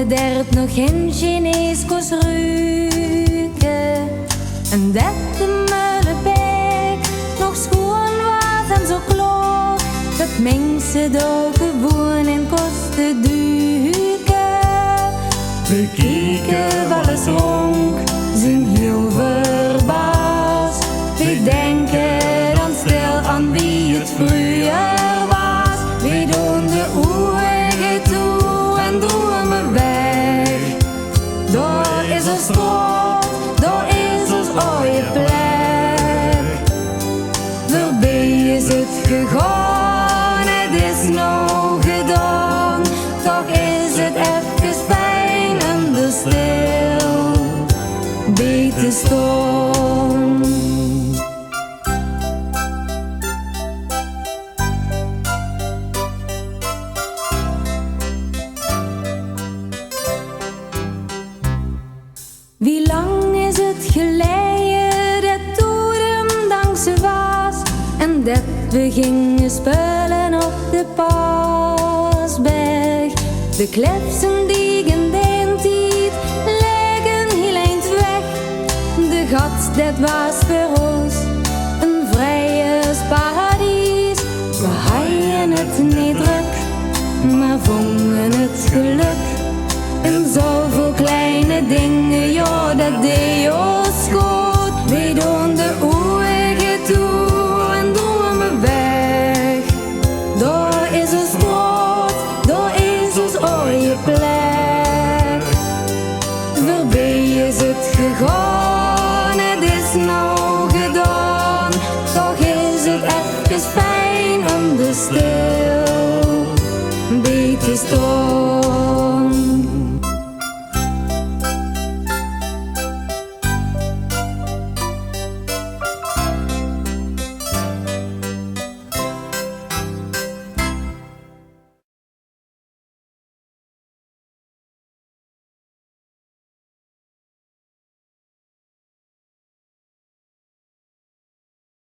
dert nog geen Chinees koos ruiken. En dat de Mullenbeek nog schoon was en zo klaar, dat mensen daar gewoon in kosten duiken. We kijken wel eens rond, zijn heel verbaasd. We denken dan stil aan wie het vroeger was. We doen de ogen toe en dromen weg. Daar is ons straat, daar is ons oude plek. Voorbij is het gegaan, het is nou gedaan. Toch is het even fijn en de stil bij te staan. Wie lang is het geleden dat toen dankzij was en dat we gingen spelen op de Paasberg. De klefsen die in den tijd liggen heel eind weg. De gat dat was voor ons een vrije paradijs. We hadden het niet druk, maar vonden het geluk. En zoveel kleine dingen, ja, dat deed